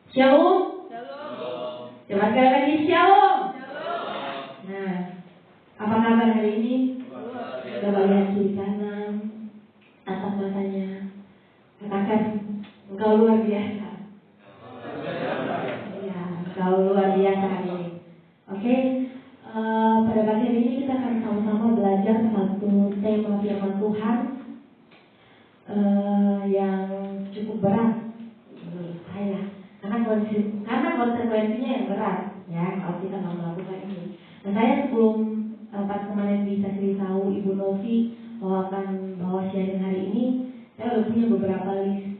Shalom. Coba sekali lagi shalom. Nah, apa kabar hari ini? Coba lihat kiri kanan, tatap matanya, katakan engkau luar biasa. Ya, engkau luar biasa hari ini. Oke, pada pagi hari ini kita akan sama-sama belajar satu tema firman Tuhan yang cukup berat menurut saya, karena konsekuensinya yang berat ya kalau kita nggak melakukan ini. Dan saya sebelum pas kemarin bisa ceritahu Ibu Novi bahwa akan bawa sharing hari ini, saya udah punya beberapa list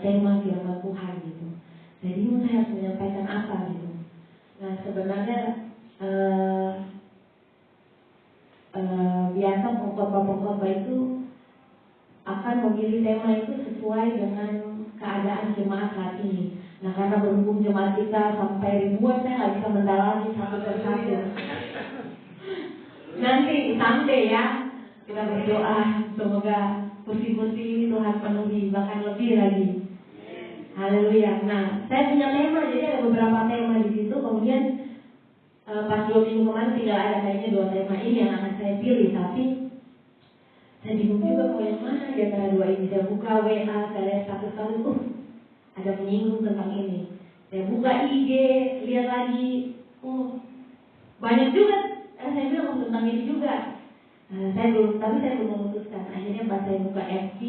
tema firman Tuhan gitu. Jadi saya harus menyampaikan apa gitu. Nah sebenarnya biasa pengkhotbah itu akan memilih tema itu sesuai dengan keadaan jemaat saat ini. Nah karena berhubung jemaat kita sampai ribuan, saya nggak bisa mendalami satu persatu. Nanti someday ya kita berdoa semoga kursi-kursi Tuhan penuhi, bahkan lebih lagi. Haleluya. Nah saya punya tema, jadi ada beberapa tema di situ. Kemudian pas 2 minggu kemarin tinggal ada kayaknya 2 tema ini yang akan saya pilih, tapi saya bingung juga mau yang mana di antara 2 ini. Saya buka WA, saya lihat status-status, ada menyinggung tentang ini. Saya buka IG, lihat lagi, banyak juga. Saya bilang tentang ini juga. Tapi saya belum memutuskan. Akhirnya pas saya buka FB,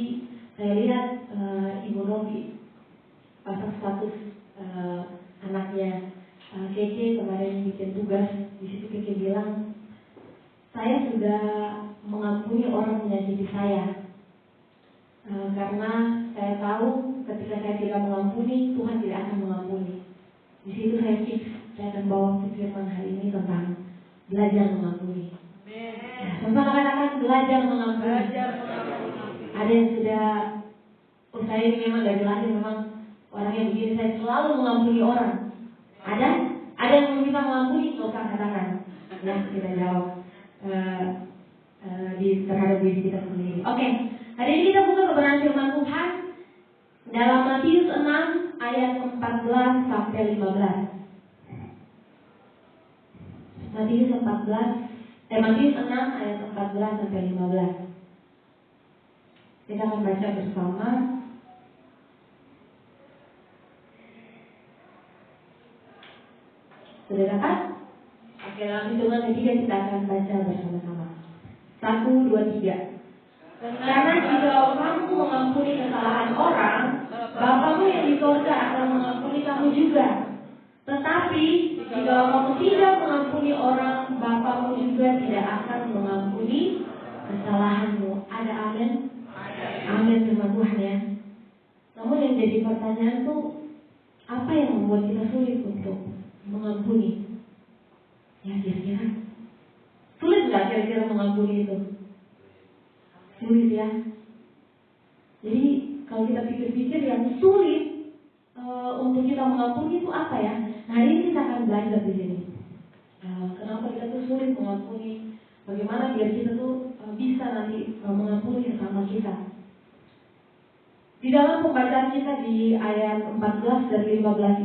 saya lihat Ibu Novi pasang status anaknya Keke kemarin bikin tugas. Di situ Keke bilang, saya sudah mengampuni orang menyakiti saya, karena saya tahu ketika saya tidak mengampuni, Tuhan tidak akan mengampuni. Di situ saya fix, saya akan bawa firman hari ini tentang belajar mengampuni. Semua katakan belajar mengampuni. Ada yang sudah, saya ini memang dari lahir memang orang yang begini, saya selalu mengampuni orang. Ada yang bisa mengampuni, nggak usah katakan. Ya kita jawab terhadap diri kita sendiri. Oke, hari ini kita buka kebenaran firman Tuhan dalam Matius 6 ayat 14 sampai 15. Matius 6 ayat 14 sampai 15. Kita akan baca bersama. Sudah dapat? Oke, dalam hitungan ketiga kita akan baca bersama-sama. 1, 2, 3. Karena jika kamu mengampuni kesalahan orang, Bapamu yang di surga akan mengampuni kamu juga. Tetapi jika kamu tidak mengampuni orang, Bapamu juga tidak akan mengampuni kesalahanmu. Ada amin? Amin firman Tuhan ya. Namun yang jadi pertanyaan tuh, apa yang membuat kita sulit untuk mengampuni? Ya kira-kira sulit nggak kira-kira mengampuni itu? Sulit ya. Jadi kalau kita pikir-pikir yang sulit untuk kita mengampuni itu apa ya? Nah hari ini kita akan belajar di sini. Kenapa kita tuh sulit mengampuni? Bagaimana biar kita tuh bisa nanti mengampuni sesama kita? Di dalam pembacaan kita di ayat 14 dan 15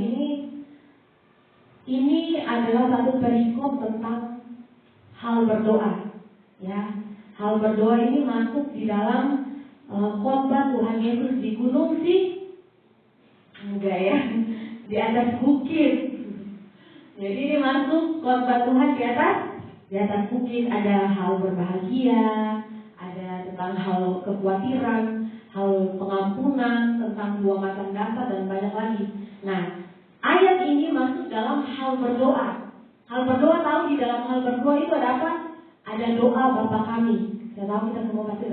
ini adalah satu perikop tentang hal berdoa. Ya, hal berdoa ini masuk di dalam khotbah Tuhan Yesus di gunung enggak ya, di atas bukit. Jadi ini masuk khotbah Tuhan di atas bukit. Ada hal berbahagia, ada tentang hal kekhawatiran, hal pengampunan, tentang 2 macam dosa dan banyak lagi. Nah, ayat ini masuk dalam hal berdoa. Hal berdoa, tahu di dalam hal berdoa itu ada apa? Ada doa Bapa kami. Saya tahu kita semua pasti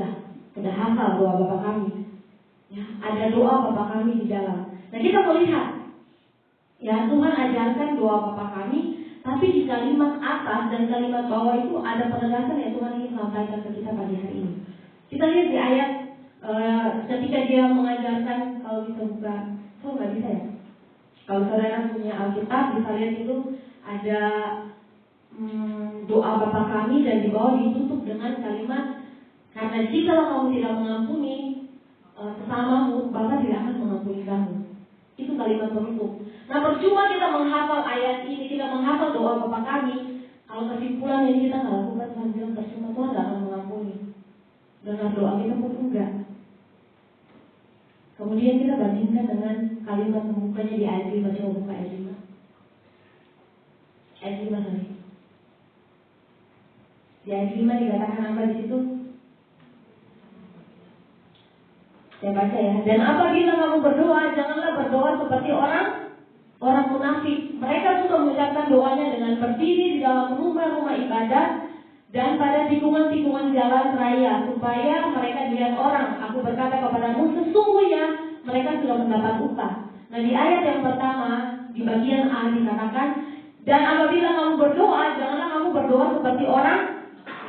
sudah hafal doa Bapa kami. Ya, ada doa Bapa kami di dalam. Nah kita melihat, ya Tuhan ajarkan doa Bapa kami, tapi di kalimat atas dan kalimat bawah itu ada penegasan yang Tuhan ingin sampaikan ke kita pagi hari ini. Kita lihat di ayat ketika dia mengajarkan, kalau kita buka, nggak bisa ya? Kalau saudara punya Alkitab, bisa lihat itu ada doa Bapa kami dan di bawah ditutup dengan kalimat, karena jika kamu tidak mengampuni sesamamu, Bapa tidak akan mengampuni kamu. Itu kalimat penutup. Nah, percuma kita menghafal ayat ini, kita menghafal doa Bapa Kami, kalau kesimpulan ini kita nggak lakukan, Tuhan bilang percuma, Tuhan nggak akan mengampuni. Dengar doa kita pun enggak. Kemudian kita bandingkan dengan kalimat pembukanya di ayat 5. Coba buka ayat 5. Ayat 5 tadi. Di ayat 5 dikatakan apa di situ? Saya baca ya. Dan apabila kamu berdoa, janganlah berdoa seperti orang munafik. Mereka suka mengucapkan doanya dengan berdiri di dalam rumah-rumah ibadat dan pada tikungan-tikungan jalan raya, supaya mereka dilihat orang. Aku berkata kepadamu, sesungguhnya mereka sudah mendapat upah. Nah, di ayat yang pertama, di bagian A dikatakan, dan apabila kamu berdoa, janganlah kamu berdoa seperti orang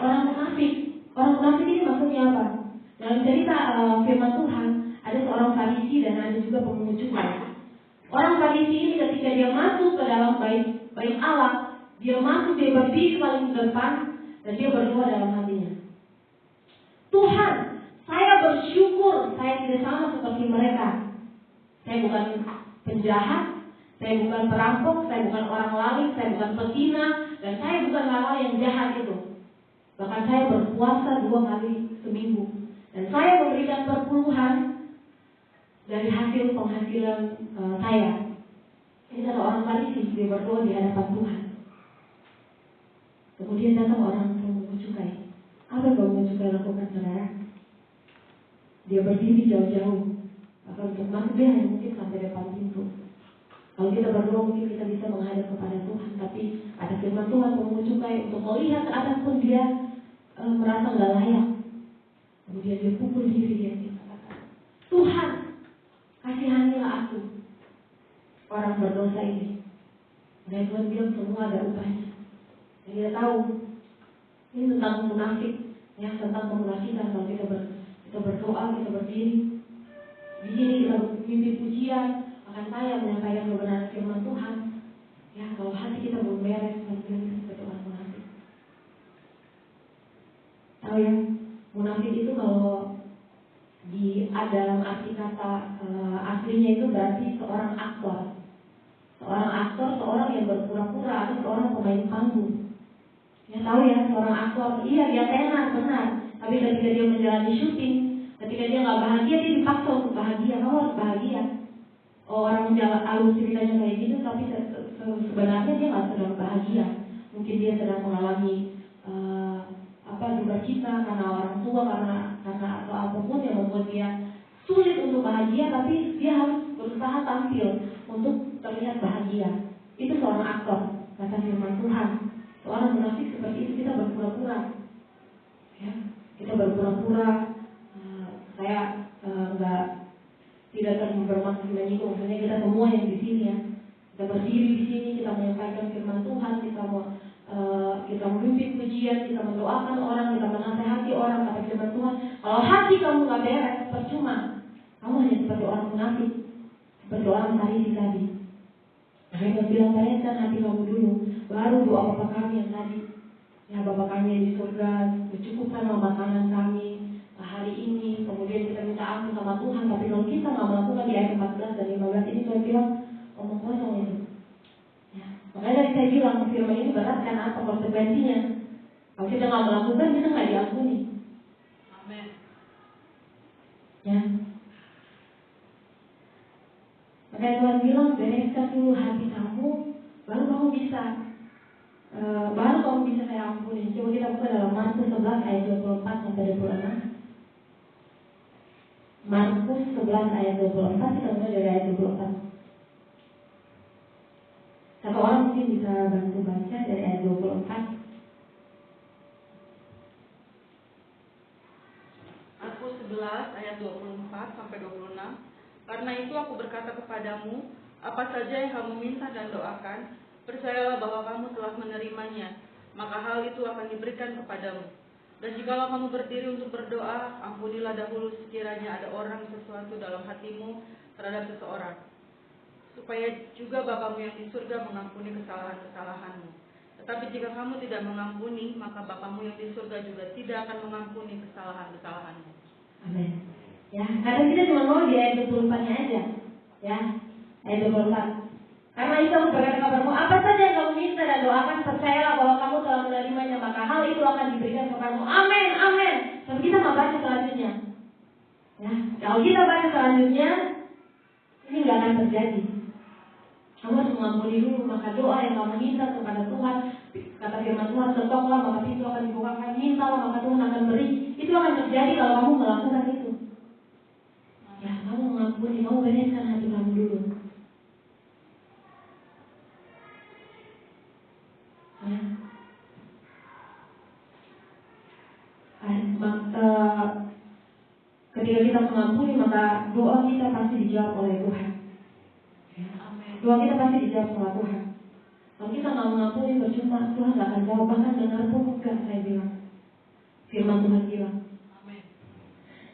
munafik. Orang munafik ini maksudnya apa? Dalam cerita firman Tuhan, ada seorang Farisi dan ada juga pemungut cukai. Orang Farisi ini ketika dia masuk ke dalam bait Allah, dia berdiri paling depan dan dia berdoa dalam hatinya. Tuhan, saya bersyukur saya tidak sama seperti mereka. Saya bukan penjahat, saya bukan perampok, saya bukan orang lain, saya bukan pezina, dan saya bukan hal-hal yang jahat itu. Bahkan saya berpuasa 2 kali seminggu. Dan saya memberikan perpuluhan dari hasil penghasilan saya. Ini kata orang Farisi, dia berdoa di hadapan Tuhan. Kemudian datang orang pemungut cukai. Apa yang pemungut cukai lakukan, saudara? Dia berdiri jauh-jauh. Bahkan untuk masuk dia hanya mungkin sampai depan pintu. Kalau kita berdoa mungkin kita bisa menghadap kepada Tuhan, tapi ada firman Tuhan pemungut cukai untuk melihat ke atas pun dia merasa nggak layak. Kemudian dia pukul diri dia katakan, Tuhan, kasihanilah aku, orang berdosa ini. Dan Tuhan bilang semua ada upahnya. Dan kita tahu ini tentang munafik, ya, tentang kemunafikan. Kalau kita berdoa, kita berdiri di sini, kita memimpin pujian, akan saya menyampaikan kebenaran firman Tuhan. Ya, kalau hati kita belum beres, mungkin seperti orang munafik. Tahu ya, munafik itu kalau dalam arti kata aslinya itu berarti seorang aktor. Seorang aktor, seorang yang berpura-pura, atau seorang pemain panggung. Ya tahu ya, seorang aktor, iya dia tenar, benar. Tapi ketika dia menjalani syuting, ketika dia nggak bahagia, dia dipaksa untuk bahagia. Kamu harus bahagia. Oh, orang menjawab alur ceritanya kayak gitu, tapi sebenarnya dia nggak sedang bahagia. Mungkin dia sedang mengalami duka cita karena orang tua, karena atau apapun yang membuat dia sulit untuk bahagia, tapi dia harus berusaha tampil untuk terlihat bahagia. Itu seorang aktor, kata firman Tuhan. Seorang munafik seperti itu, kita berpura-pura, ya, kita berpura-pura. Saya tidak bermaksud menyinggung, maksudnya kita semua yang di sini ya, kita berdiri di sini, kita menyampaikan firman Tuhan, kita memimpin pujian, kita mendoakan orang, kita menasehati orang, kata firman Tuhan. Kalau hati kamu nggak beres, percuma. Kamu hanya seperti orang munafik, seperti orang Farisi tadi. Mereka bilang, bereskan hati kamu dulu, baru doa Bapa Kami yang tadi. Ya, Bapa Kami yang di surga, mencukupkanlah makanan kami hari ini. Kemudian kita minta ampun sama Tuhan. Tapi kalau kita nggak melakukan di ayat 14 dan 15 ini, Tuhan bilang omong kosong itu. Ya, makanya tadi saya bilang firman ini berat kan, apa konsekuensinya? Kalau kita nggak melakukan, kita nggak diampuni. Amin. Ya. Makanya Tuhan bilang, bereskan dulu hati kamu, baru kamu bisa saya ampuni. Coba kita buka dalam Markus 11 ayat 24 sampai 26. Markus 11 ayat 24, kita mulai dari ayat 24. Satu orang mungkin bisa bantu baca dari ayat 24. Markus 11 ayat 24 sampai 26. Karena itu aku berkata kepadamu, apa saja yang kamu minta dan doakan, percayalah bahwa kamu telah menerimanya, maka hal itu akan diberikan kepadamu. Dan jikalau kamu berdiri untuk berdoa, ampunilah dahulu sekiranya ada orang sesuatu dalam hatimu terhadap seseorang, supaya juga Bapamu yang di surga mengampuni kesalahan-kesalahanmu. Tetapi jika kamu tidak mengampuni, maka Bapamu yang di surga juga tidak akan mengampuni kesalahan-kesalahanmu. Amin. Ya, karena kita cuma mau di ayat 24-nya aja. Ya, ayat 24. Karena itu aku berkata kepadamu, apa saja yang kamu minta dan doakan, percayalah bahwa kamu telah menerimanya, maka hal itu akan diberikan kepadamu. Amin, amin. Tapi kita mau baca selanjutnya. Ya, kalau kita baca selanjutnya, ini nggak akan terjadi. Kamu harus mengampuni dulu, maka doa yang kamu minta kepada Tuhan, kata firman Tuhan, ketoklah maka pintu akan dibukakan, mintalah maka Tuhan akan beri. Itu akan terjadi kalau kamu melakukan itu. Ya, kamu mengampuni, kamu bereskan hati kamu dulu. Ya. Ketika kita mengampuni, maka doa kita pasti dijawab oleh Tuhan. Doa kita pasti dijawab oleh Tuhan. Kalau kita nggak mengampuni percuma, Tuhan nggak akan jawab, bahkan dengar pun enggak, saya bilang. Firman Tuhan bilang.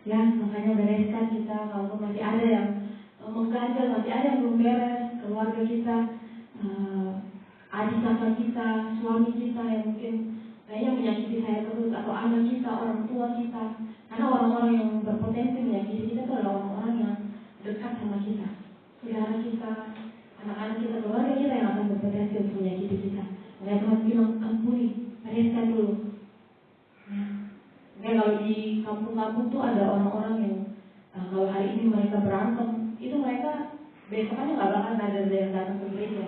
Ya, makanya bereskan kita. Kalau masih ada yang mengganjal, masih ada yang belum beres, keluarga kita, adik kakak kita, suami kita yang mungkin kayaknya menyakiti saya terus, atau anak kita, orang tua kita. Karena orang-orang yang berpotensi menyakiti kita itu adalah orang-orang yang dekat sama kita, saudara kita, anak-anak kita, keluarga kita yang akan berpotensi untuk menyakiti kita. Makanya Tuhan bilang, ampuni, bereskan dulu. Ya, kalau di kampung-kampung tuh ada orang-orang yang kalau hari ini mereka berantem, itu mereka besokannya nggak bakal ada yang datang ke gereja.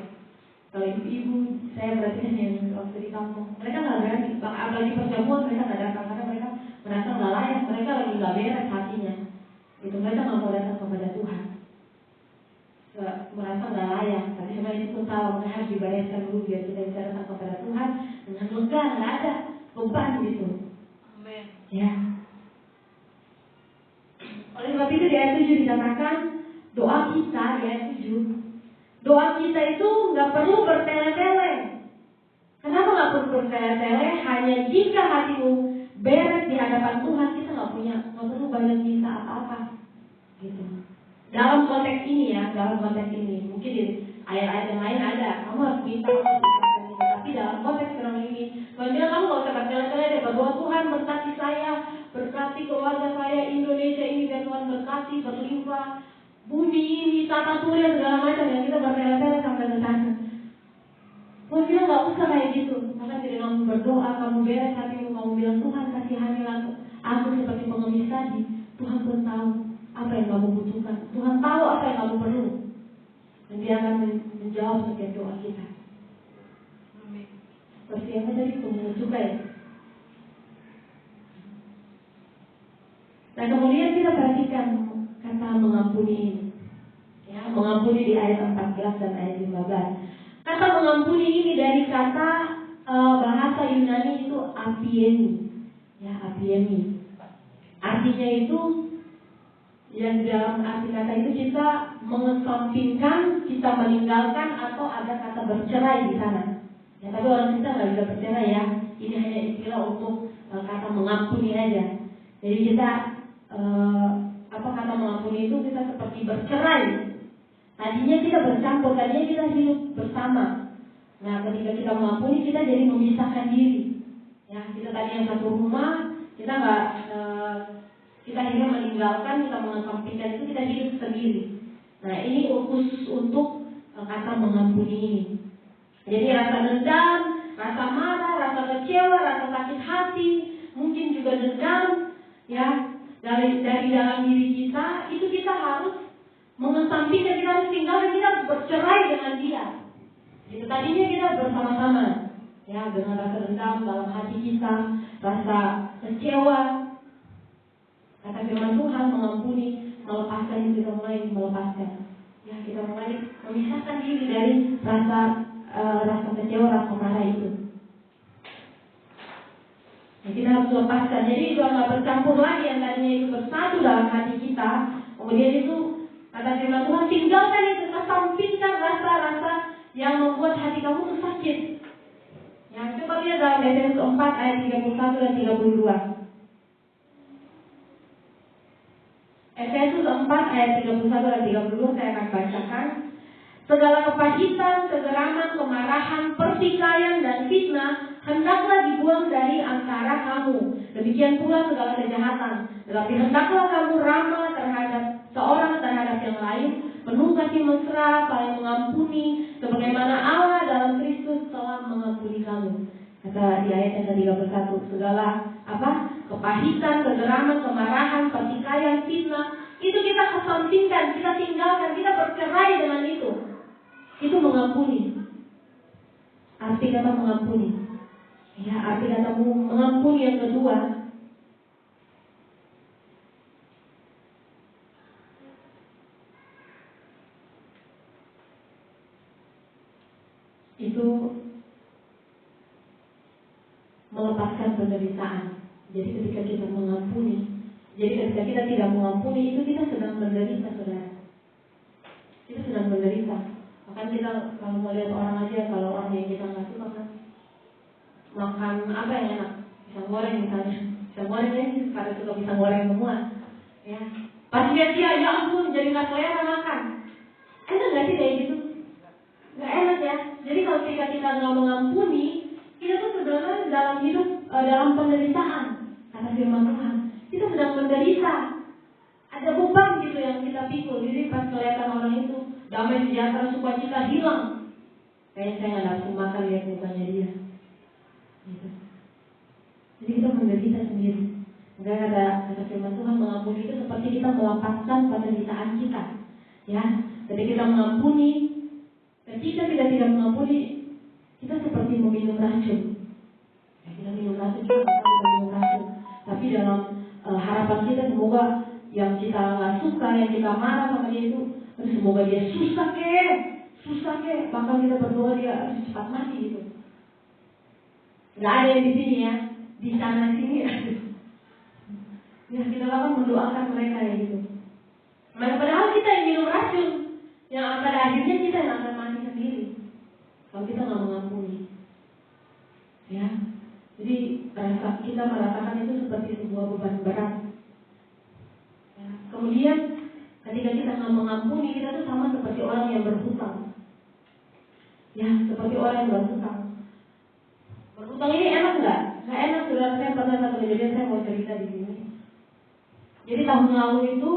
Kalau ibu-ibu, saya berarti kan yang waktu di kampung, mereka nggak berani, apalagi perjamuan mereka nggak datang karena mereka merasa nggak layak, mereka lagi nggak beres hatinya. Itu mereka nggak mau datang kepada Tuhan, merasa nggak layak. Tapi sebenarnya itu pun salah, mereka harus dibereskan dulu biar kita bisa datang kepada Tuhan dengan lega, nggak ada beban gitu. Amin. Ya. Oleh sebab itu di ayat 7 dikatakan doa kita di ayat 7. Doa kita itu nggak perlu bertele-tele. Kenapa nggak perlu bertele-tele? Hanya jika hatimu beres di hadapan Tuhan, kita nggak perlu banyak minta apa-apa. Gitu. Dalam konteks ini ya, dalam konteks ini, mungkin di ayat-ayat yang lain ada, kamu harus minta, tapi dalam konteks firman ini, Tuhan bilang kamu nggak usah bertele-tele deh, berdoa Tuhan berkati saya, berkati keluarga saya, Indonesia ini biar Tuhan berkati, berlimpah. Bumi ini, tata surya segala macam yang kita bertele-tele sampai ke sana. Tuhan bilang nggak usah kayak gitu. Maka ketika kamu berdoa, kamu beres hatimu, kamu bilang Tuhan kasihanilah aku seperti pengemis tadi. Tuhan pun tahu apa yang kamu butuhkan. Tuhan tahu apa yang kamu perlu. Dan Dia akan menjawab setiap doa kita. Amin. Seperti yang tadi pemungut cukai. Nah kemudian kita perhatikan kata mengampuni ini. Ya, mengampuni di ayat 14 dan ayat 15. Kata mengampuni ini dari kata bahasa Yunani itu apiemi. Ya, apiemi. Artinya itu yang dalam arti kata itu kita mengesampingkan, kita meninggalkan, atau ada kata bercerai di sana. Ya, tapi orang kita nggak bisa bercerai ya. Ini hanya istilah untuk kata mengampuni aja. Jadi kita kata mengampuni itu kita seperti bercerai. Tadinya kita bercampur, tadinya kita hidup bersama. Nah, ketika kita mengampuni, kita jadi memisahkan diri. Ya, kita tadi yang satu rumah, kita nggak, kita akhirnya meninggalkan, kita mengesampingkan itu, kita hidup sendiri. Nah, ini khusus untuk kata mengampuni ini. Jadi rasa dendam, rasa marah, rasa kecewa, rasa sakit hati, mungkin juga dendam, ya. Dari dalam diri kita itu kita harus mengesampingkan, kita harus tinggalkan, kita harus bercerai dengan dia. Itu tadinya kita bersama-sama, ya, dengan rasa dendam dalam hati kita, rasa kecewa. Kata firman Tuhan mengampuni, melepaskan itu, kita mulai melepaskan. Ya, kita mulai memisahkan diri dari rasa kecewa, rasa marah itu. Kita harus lepaskan. Jadi itu nggak bercampur lagi, yang tadinya itu bersatu dalam hati kita. Kemudian itu kata firman Tuhan, tinggalkan itu, kesampingkan rasa-rasa yang membuat hati kamu tuh sakit. Yang coba lihat dalam Efesus 4 ayat 31 dan 32. Efesus 4 ayat 31 dan 32 saya akan bacakan. Segala kepahitan, kegeraman, kemarahan, pertikaian dan fitnah hendaklah dibuang dari antara kamu. Demikian pula segala kejahatan. Tetapi hendaklah kamu ramah terhadap seorang terhadap yang lain, penuh kasih mesra, saling mengampuni, sebagaimana Allah dalam Kristus telah mengampuni kamu. Kata di ayat yang ke-31, segala kepahitan, kegeraman, kemarahan, pertikaian, fitnah, itu kita kesampingkan, kita tinggalkan, kita bercerai dengan itu. Itu mengampuni. Arti kata mengampuni. Ya, arti kata mengampuni yang kedua, itu melepaskan penderitaan. Jadi ketika kita mengampuni, ketika kita tidak mengampuni, itu kita sedang menderita, saudara. Kita sedang menderita. Bahkan kita kalau melihat orang aja, kalau orang yang kita nggak suka makan apa yang enak, pisang goreng misalnya. Pisang goreng ini pada suka pisang goreng semua. Ya, pas dia ya ampun, jadi nggak selera makan. Enak nggak sih kayak gitu? Nggak enak ya. Jadi kalau ketika kita nggak mengampuni, kita tuh sebenarnya dalam hidup dalam penderitaan. Kata firman Tuhan, kita sedang menderita. Ada beban gitu yang kita pikul. Jadi pas kelihatan orang itu damai sejahtera, sukacita hilang, kayaknya saya nggak nafsu makan lihat mukanya dia. Gitu. Jadi kita menderita sendiri. Makanya kata firman Tuhan, mengampuni itu seperti kita melepaskan penderitaan kita. Ya, ketika kita mengampuni. Ketika kita tidak mengampuni, kita seperti meminum racun. Ya, kita minum racun, kita minum racun. Tapi dalam harapan kita semoga yang kita nggak suka, yang kita marah sama dia itu, semoga dia susah ke. Bahkan kita berdoa dia cepat mati gitu. Nggak ada yang di sini ya, di sana sini. Ya kita akan mendoakan mereka ya gitu. Padahal kita yang minum racun, yang pada akhirnya kita yang akan mati sendiri kalau kita nggak mengampuni. Ya, jadi kita merasakan itu seperti sebuah beban berat. Ya. Kemudian ketika kita nggak mengampuni, kita tuh sama seperti orang yang berhutang. Ya, seperti orang yang berhutang. Berhutang ini enak nggak? Nggak enak. Saudara, saya pernah satu kejadian, saya mau cerita di sini. Jadi tahun lalu itu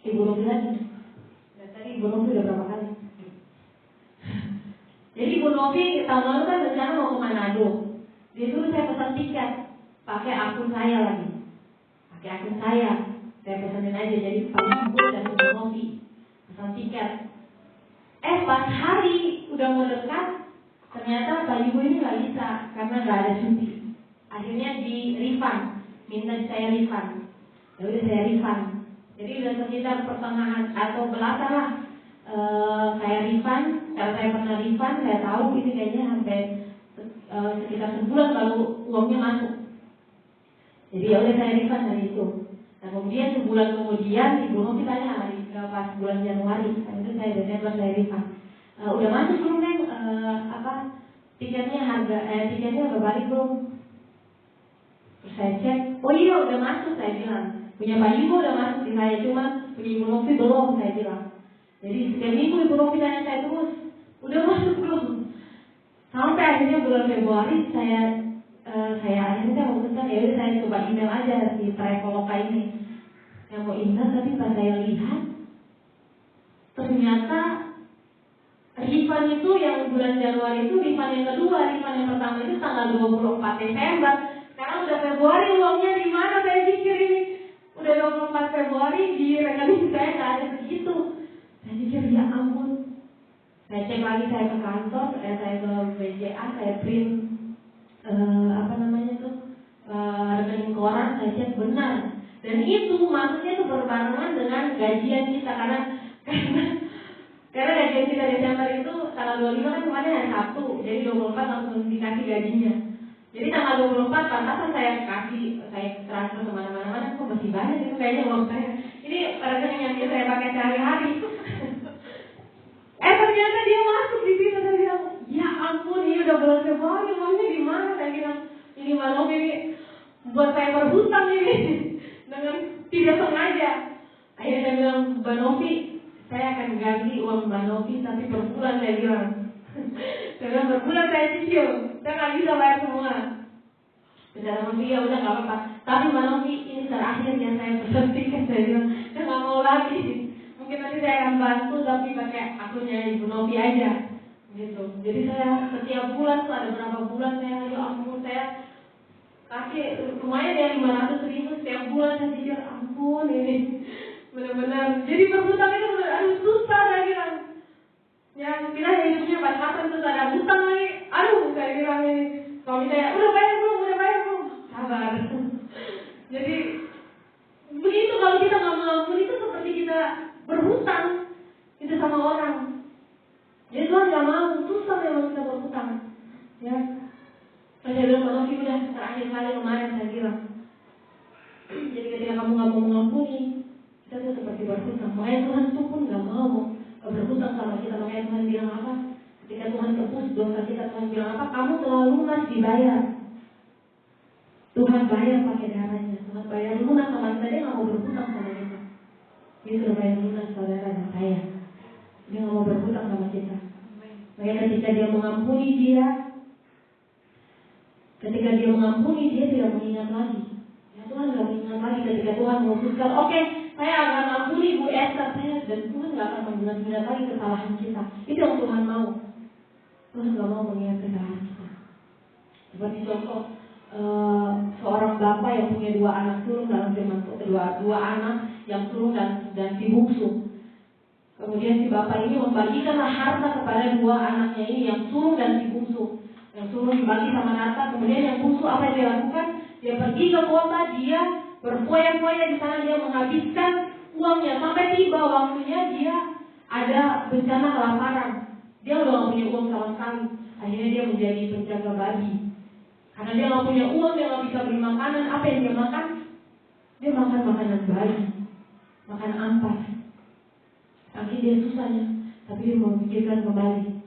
Ibu Novi lagi. Dan tadi Ibu Novi udah berapa kali? Jadi Ibu Novi tahun lalu kan rencana mau ke Manado. Dia dulu saya pesan tiket pakai akun saya lagi. Pakai akun saya pesanin aja. Jadi Pak Ibu dan Ibu Novi pesan tiket. Pas hari udah mau dekat, ternyata Pak Ibu ini nggak bisa karena nggak ada cuti. Akhirnya di refund, minta saya refund. Lalu saya refund. Jadi udah sekitar pertengahan atau belasan lah saya refund. Kalau saya pernah refund, saya tahu ini kayaknya sampai sekitar sebulan baru uangnya masuk. Jadi ya udah saya refund dari itu. Nah kemudian sebulan kemudian Ibu Novi tanya pas bulan Januari, itu saya Desember saya refund. Udah masuk belum Neng? Tiketnya udah balik belum? Terus saya cek, oh iya udah masuk, saya bilang. Punya Pak Ibu udah masuk di saya, cuma punya Ibu Novi belum, saya bilang. Jadi setiap minggu Ibu Novi tanya saya terus, udah masuk belum? Sampai akhirnya bulan Februari saya akhirnya memutuskan ya udah saya coba email aja si Traveloka ini. Yang mau email, tapi pas saya lihat ternyata refund itu yang bulan Januari itu refund yang kedua, refund yang pertama itu tanggal 24 Desember. Sekarang udah Februari, uangnya di mana saya pikir ini? Udah 24 Februari di rekening saya nggak ada segitu. Saya pikir ya ampun. Saya cek lagi, saya ke kantor, saya ke BCA, saya print rekening koran, saya cek benar. Dan itu maksudnya itu berbarengan dengan gajian kita karena gajian kita Desember itu tanggal 25 kan kemarin hari Sabtu, jadi 24 langsung dikasih gajinya. Jadi tanggal 24 pantasan saya transfer kemana-mana, kok masih banyak itu kayaknya uang saya. Ini rekening yang biasa saya pakai sehari-hari. Ternyata dia masuk di situ. Saya bilang, ya ampun, ini udah bulan Februari, uangnya di mana? Saya bilang, ini malam ini buat saya berhutang ini dengan tidak sengaja. Akhirnya saya bilang, Mbak Novi, saya akan ganti uang Mbak Novi, tapi per bulan saya bilang. Saya bilang per bulan saya cicil, saya nggak bisa bayar semua. Secara Novi ya udah nggak apa-apa. Tapi Mbak Novi ini terakhir yang saya pesan tiket, saya bilang, saya nggak mau lagi. mungkin nanti saya akan bantu tapi pakai akunnya Ibu Novi aja, gitu. Jadi saya setiap bulan tuh ada berapa bulan saya, ya ampun, saya kasih lumayan ya 500.000 setiap bulan. Saya pikir ampun ini benar-benar. Jadi berhutang itu benar, susah saya bilang. Ya kita hidupnya pas-pasan terus ada hutang lagi. Aduh, saya bilang ini. Suami saya, udah bayar belum? Sabar. Jadi begitu kalau kita nggak mengampuni itu seperti kita berhutang itu sama orang. Jadi Tuhan nggak mau, susah memang kita berhutang. Ya. Saya bilang kalau udah terakhir kali kemarin saya bilang. Jadi ketika kamu nggak mau mengampuni, kita tuh seperti berhutang. Makanya Tuhan tuh pun nggak mau berhutang sama kita. Makanya Tuhan bilang apa? Ketika Tuhan tebus dosa kita, Tuhan bilang apa? Kamu telah lunas dibayar. Tuhan bayar pakai darahnya. Tuhan bayar lunas sama kita. Dia nggak mau berhutang sama kita. Dia sudah bayar lunas saudara dan saya. Dia nggak mau berhutang sama kita. Makanya ketika dia mengampuni dia tidak mengingat lagi. Ya Tuhan nggak mengingat lagi ketika Tuhan memutuskan, oke, saya akan ampuni Bu Esther saya, dan Tuhan nggak akan mengingat lagi kesalahan kita. Itu yang Tuhan mau. Tuhan nggak mau mengingat kesalahan kita. Seperti contoh seorang bapak yang punya 2 anak sulung dalam firman Tuhan, dua anak yang sulung dan si bungsu. Kemudian si bapak ini membagikanlah harta kepada 2 anaknya ini, yang sulung dan si bungsu. Yang sulung dibagi sama rata, kemudian yang bungsu apa yang dia lakukan? Dia pergi ke kota, dia berfoya-foya di sana, dia menghabiskan uangnya sampai tiba waktunya dia ada bencana kelaparan. Dia udah gak punya uang sama sekali. Akhirnya dia menjadi penjaga babi. Karena dia gak punya uang, dia gak bisa beli makanan. Apa yang dia makan? Dia makan makanan babi, makan ampas. Tapi dia susahnya, tapi dia memikirkan kembali.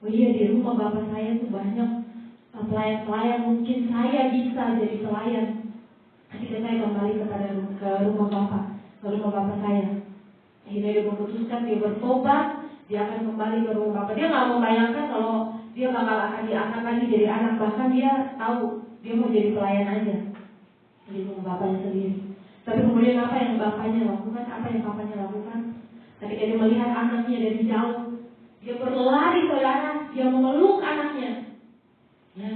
Oh iya, di rumah bapak saya tuh banyak pelayan-pelayan, mungkin saya bisa jadi pelayan. Ketika saya kembali ke rumah bapak saya, akhirnya dia memutuskan, dia bertobat, dia akan kembali ke rumah bapak. Dia nggak membayangkan kalau dia bakal akan diangkat lagi jadi anak, bahkan dia tahu dia mau jadi pelayan aja di rumah bapaknya sendiri. Tapi kemudian apa yang bapaknya lakukan, apa yang bapaknya lakukan? Ketika dia melihat anaknya dari jauh, dia berlari saudara, dia memeluk anaknya. Ya,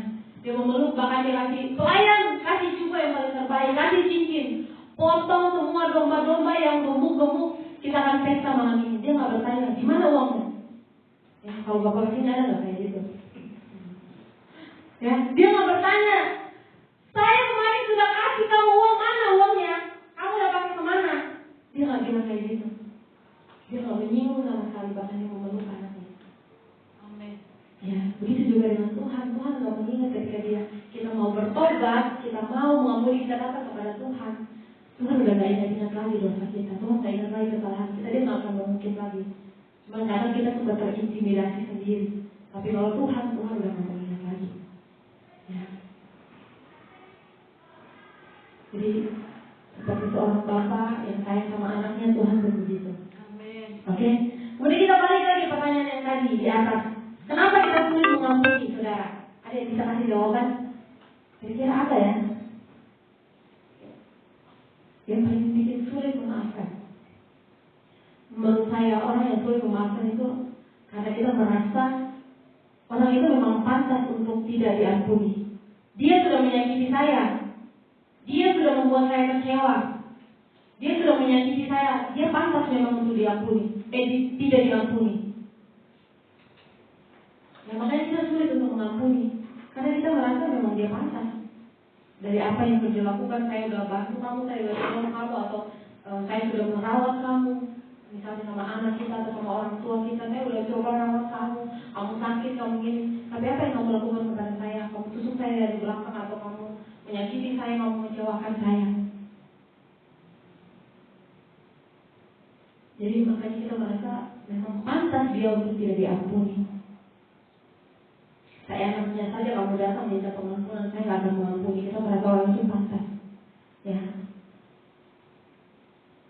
dia memeluk, bahkan dia kasih pelayan, kasih juga yang paling terbaik, kasih cincin, potong semua domba-domba yang gemuk-gemuk, kita akan pesta malam ini. Dia nggak bertanya, di mana uangnya? Ya, kalau bapak kesini ada nggak kayak gitu? Ya, dia nggak bertanya, saya kemarin sudah kasih kamu uang, mana uangnya? Kamu udah pakai kemana? Dia nggak bilang kayak gitu. Dia nggak menyinggung sama sekali, bahkan dia memeluk anaknya. Amin. Ya, begitu juga dengan Tuhan. Tuhan nggak mengingat ketika kita mau bertobat, kita mau mengampuni, kita datang kepada Tuhan. Tuhan udah nggak ingat lagi dosa kita. Tuhan nggak ingat lagi kesalahan kita. Dia nggak akan mungkin lagi. Cuma kadang kita suka terintimidasi sendiri. Tapi kalau Tuhan udah nggak mengingat lagi. Ya. Jadi seperti seorang bapak yang sayang sama anaknya, Tuhan pun begitu. Oke, kemudian kita balik lagi pertanyaan yang tadi di atas. Kenapa kita sulit mengampuni, saudara? Ada yang bisa kasih jawaban? Kira-kira apa ya? Yang paling bikin sulit memaafkan. Menurut saya orang yang sulit memaafkan itu karena kita merasa orang itu memang pantas untuk tidak diampuni. Dia sudah menyakiti saya. Dia sudah membuat saya kecewa. Dia sudah menyakiti saya. Dia pantas memang untuk diampuni. Tidak diampuni. Ya makanya kita sulit untuk mengampuni. Karena kita merasa memang dia pantas. Dari apa yang sudah dilakukan, saya sudah bantu kamu, saya sudah tolong kamu, atau saya sudah merawat kamu. Misalnya sama anak kita atau sama orang tua kita, saya sudah coba rawat kamu. Kamu sakit, kamu gini. Tapi apa yang kamu lakukan kepada saya? Kamu tusuk saya dari belakang, atau kamu menyakiti saya, kamu mengecewakan saya. Jadi makanya kita merasa memang pantas dia untuk tidak diampuni. Saya anaknya saja kamu datang minta pengampunan, saya nggak akan mengampuni. Kita merasa orang itu pantas. Ya.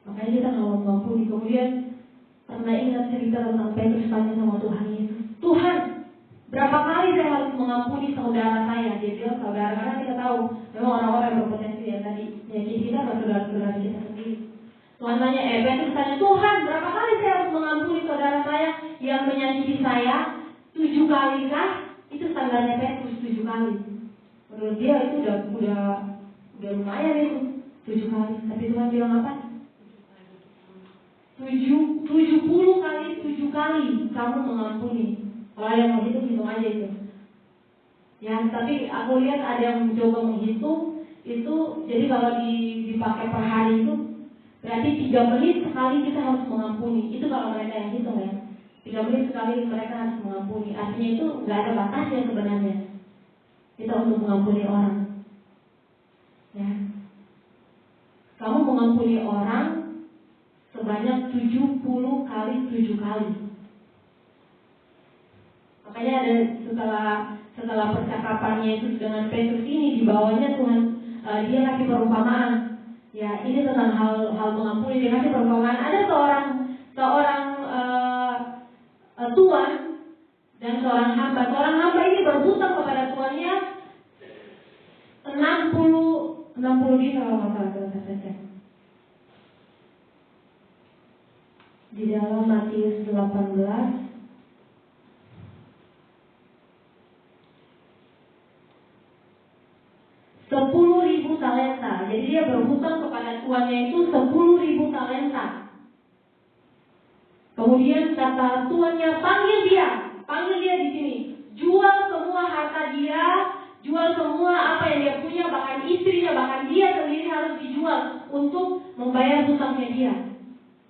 Makanya kita nggak mau mengampuni. Kemudian pernah ingat cerita tentang Petrus tanya sama Tuhan Yesus, Tuhan, berapa kali saya harus mengampuni saudara saya? Dia bilang saudara, karena kita tahu memang orang-orang yang berpotensi yang tadi menyakiti kita adalah saudara-saudara kita sendiri. Tuhan tanya, Petrus tanya, Tuhan berapa kali saya harus mengampuni saudara saya yang menyakiti saya? 7 kali kah? Itu standarnya Petrus, 7 kali. Menurut dia itu udah lumayan itu 7 kali. Tapi Tuhan bilang apa? 70 kali 7 kali kamu mengampuni. Kalau ada yang menghitung, hitung aja itu. Ya, tapi aku lihat ada yang mencoba menghitung itu. Jadi kalau dipakai per hari itu berarti 3 menit sekali kita harus mengampuni. Itu kalau mereka yang hitung ya. 3 menit sekali mereka harus mengampuni. Artinya itu nggak ada batasnya sebenarnya. Kita untuk mengampuni orang. Ya. Kamu mengampuni orang sebanyak 70 kali 7 kali. Makanya ada setelah percakapannya itu dengan Petrus ini, di bawahnya Tuhan dia kasih perumpamaan. Ya, ini tentang hal mengampuni. Dia kasih perumpamaan. Ada seorang tuan dan seorang hamba. Seorang hamba ini berhutang kepada tuannya 60 dinar kalau nggak salah, kita cek. Di dalam Matius 18 10.000 talenta. Jadi dia berhutang kepada tuannya itu 10.000 talenta. Kemudian kata tuannya, panggil dia di sini. Jual semua harta dia, jual semua apa yang dia punya, bahkan istrinya, bahkan dia sendiri harus dijual untuk membayar hutangnya dia.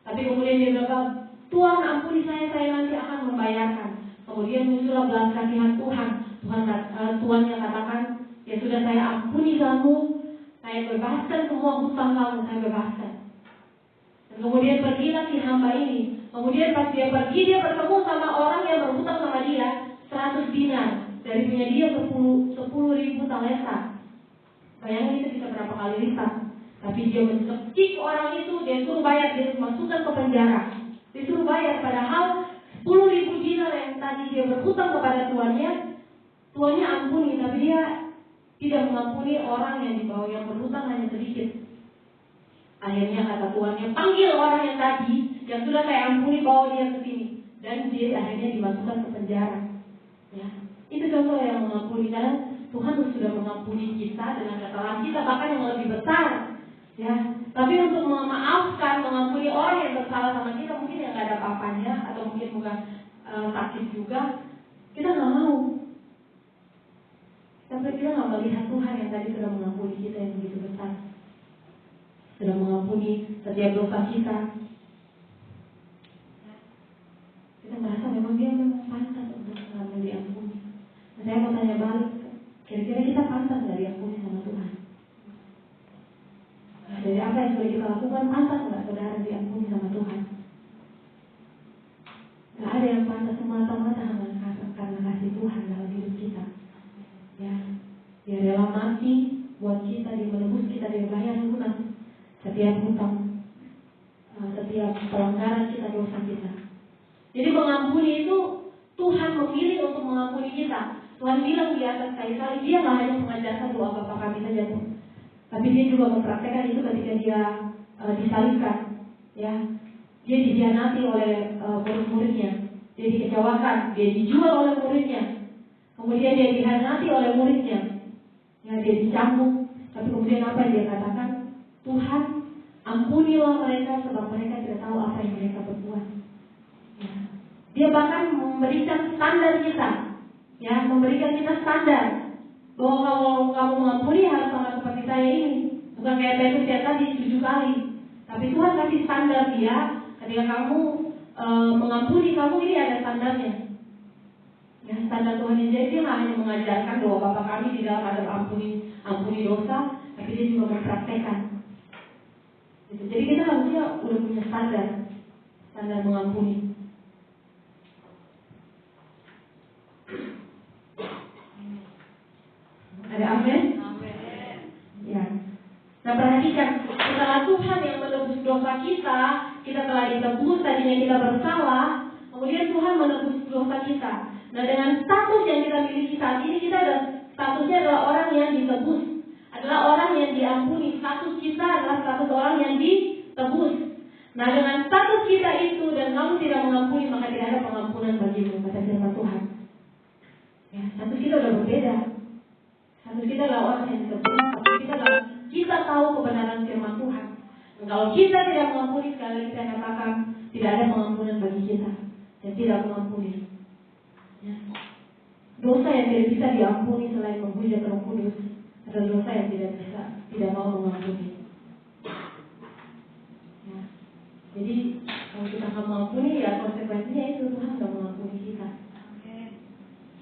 Tapi kemudian dia berkata, Tuhan ampuni saya nanti akan membayarkan. Kemudian muncullah belas kasihan Tuhan. Tuannya katakan, ya sudah, saya ampuni kamu, saya bebaskan semua hutang kamu, saya bebaskan. Dan kemudian pergilah si hamba ini. Kemudian pas dia pergi, dia bertemu sama orang yang berhutang sama dia 100 dinar. Dari punya dia 10.000 talenta. Bayangin itu bisa berapa kali lipat. Tapi dia mencekik orang itu, dia suruh bayar, dia masukkan ke penjara. Dia suruh bayar, padahal 10.000 dinar yang tadi dia berhutang kepada tuannya ampuni, tapi dia tidak mengampuni orang yang di bawah yang berhutang hanya sedikit. Akhirnya kata tuannya, panggil orang yang tadi yang sudah saya ampuni, bawa dia ke sini. Dan dia akhirnya dimasukkan ke penjara. Ya, itu contoh yang mengampuni. Karena Tuhan sudah mengampuni kita dengan kesalahan kita bahkan yang lebih besar. Ya, tapi untuk memaafkan, mengampuni orang yang bersalah sama kita, mungkin yang nggak ada apa-apanya atau mungkin bukan sakit juga, kita nggak mau. Tapi kita nggak melihat Tuhan yang tadi sudah mengampuni kita yang begitu besar, sudah mengampuni setiap dosa kita. Kita merasa memang dia memang pantas untuk diampuni. Saya mau tanya balik, kira-kira kita pantas nggak diampuni sama Tuhan? Dari apa yang sudah kita lakukan, pantas nggak saudara diampuni sama Tuhan? Nggak ada yang pantas, semata-mata karena kasih Tuhan dalam hidup kita. Ya, dia rela mati buat kita, dia menebus kita, dia bayar lunas setiap hutang, setiap pelanggaran kita, dosa kita. Jadi mengampuni itu Tuhan memilih untuk mengampuni kita. Tuhan bilang di atas kayu salib, dia nggak hanya mengajarkan doa Bapa kami saja, tapi dia juga mempraktekkan itu ketika dia disalibkan. Ya, dia dikhianati oleh murid-muridnya, dia dikecewakan, dia dijual oleh muridnya, kemudian dia dikhianati oleh muridnya, ya, dia dicambuk. Tapi kemudian apa yang dia katakan? Tuhan, ampunilah mereka sebab mereka tidak tahu apa yang mereka berbuat. Ya. Dia bahkan memberikan standar kita, ya, memberikan kita standar bahwa kalau kamu mengampuni harus sama seperti saya ini, bukan kayak Petrus yang tadi 7 kali. Tapi Tuhan kasih standar dia, ketika kamu mengampuni, kamu ini ada standarnya. Ya, standar Tuhan yang jadi dia nggak hanya mengajarkan bahwa Bapa kami di dalam ada ampuni dosa, tapi dia juga mempraktekkan. Gitu. Jadi kita harusnya udah punya standar mengampuni. Ada amin? Amin. Ya. Nah, perhatikan, setelah Tuhan yang menebus dosa kita telah ditebus, tadinya kita bersalah, kemudian Tuhan menebus dosa kita. Nah, dengan status yang kita miliki saat ini, kita statusnya adalah orang yang ditebus, adalah orang yang diampuni. Status kita adalah status orang yang ditebus. Nah, dengan status kita itu dan kamu tidak mengampuni, maka tidak ada pengampunan bagimu, kata firman Tuhan. Ya, status kita udah berbeda. Status kita adalah orang yang terbunuh. Status kita adalah kita tahu kebenaran firman Tuhan. Dan kalau kita tidak mengampuni, sekali lagi saya katakan tidak ada pengampunan bagi kita dan tidak mengampuni. Ya. Dosa yang tidak bisa diampuni selain menghujat Roh Kudus adalah dosa yang tidak mau mengampuni. Ya. Jadi kalau kita nggak mengampuni, ya konsekuensinya itu Tuhan nggak mengampuni kita.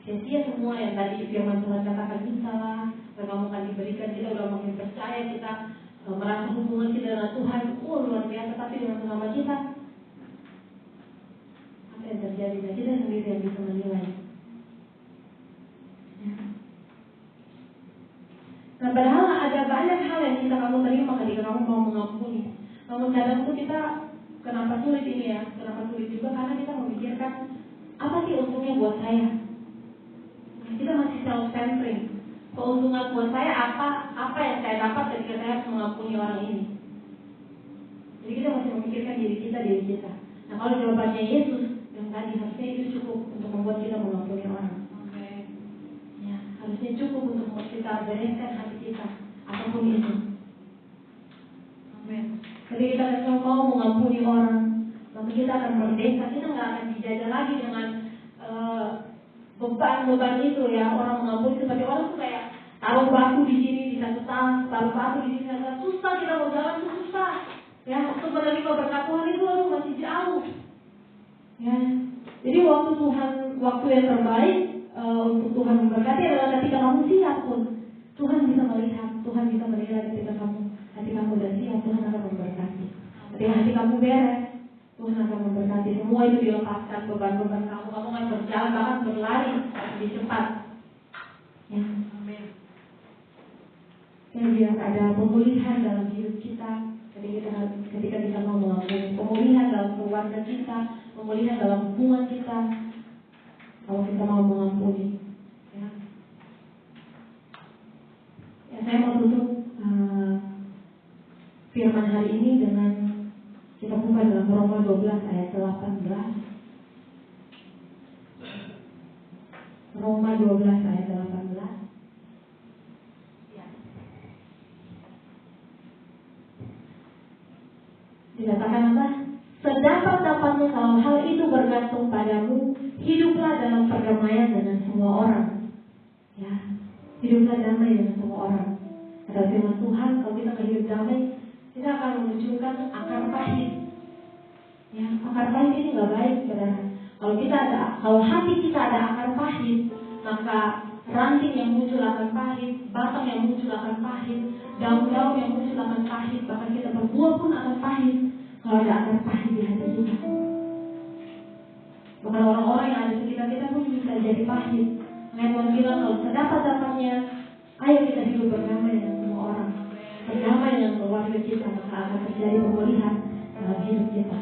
Sia-sia semua yang tadi firman Tuhan katakan bisa lah, kamu akan diberikan, kita udah makin percaya, kita merasa hubungan kita dengan Tuhan luar biasa, tapi dengan sesama kita apa yang terjadi? Dan kita sendiri yang bisa menilai. Ya. Nah, padahal ada banyak hal yang kita kamu terima ketika kamu mau mengampuni. Namun kadang tuh kita kenapa sulit ini ya? Kenapa sulit juga karena kita memikirkan apa sih untungnya buat saya? Kita masih self-centering. Keuntungan buat saya apa yang saya dapat ketika saya harus mengampuni orang ini. Jadi kita masih memikirkan diri kita. Nah, kalau jawabannya Yesus yang tadi, harusnya itu cukup untuk membuat kita mengampuni orang. Ya, harusnya cukup untuk kita bereskan hati kita, apapun itu. Jadi kita mau mengampuni orang, maka kita akan merdeka. Kita nggak akan dijajah lagi dengan beban itu ya. Orang mengampuni seperti orang tuh kayak taruh batu di sini di satu tas, taruh batu di sini satu, susah kita mau jalan tuh susah. Ya, untuk menerima berkat Tuhan itu masih jauh. Ya, jadi waktu yang terbaik untuk Tuhan memberkati adalah ketika kamu siap pun. Tuhan bisa melihat, Tuhan bisa menilai ketika kamu udah siap, Tuhan akan memberkati. Ketika hati kamu beres, Tuhan akan memberkati. Semua itu dilepaskan beban-beban kamu akan berjalan bahkan berlari lebih cepat. Ya, amin. Kemudian ada pemulihan dalam hidup kita ketika kita mau mengampuni, pemulihan dalam keluarga kita, pemulihan dalam hubungan kita kalau kita mau mengampuni. Ya, saya mau tutup firman hari ini dengan kita buka dalam Roma 12 ayat 18. Roma 12 ayat 18. Dikatakan apa? Sedapat-dapatnya kalau hal itu bergantung padamu, hiduplah dalam perdamaian dengan semua orang. Ya, hiduplah damai dengan semua orang. Ada firman Tuhan, kalau kita hidup damai, kita akan memunculkan akar pahit. Ya, akar pahit ini nggak baik, saudara. Kalau hati kita ada akar pahit, maka ranting yang muncul akan pahit, batang yang muncul akan pahit, daun-daun yang muncul akan pahit, bahkan kita berbuah pun akan pahit kalau ada akar pahit di hati kita. Bahkan orang-orang yang ada di sekitar kita pun bisa jadi pahit. Tuhan bilang kalau sedapat-dapatnya, ayo kita hidup berdamai dengan semua orang, berdamai dengan keluarga kita, maka akan terjadi pemulihan dalam hidup kita.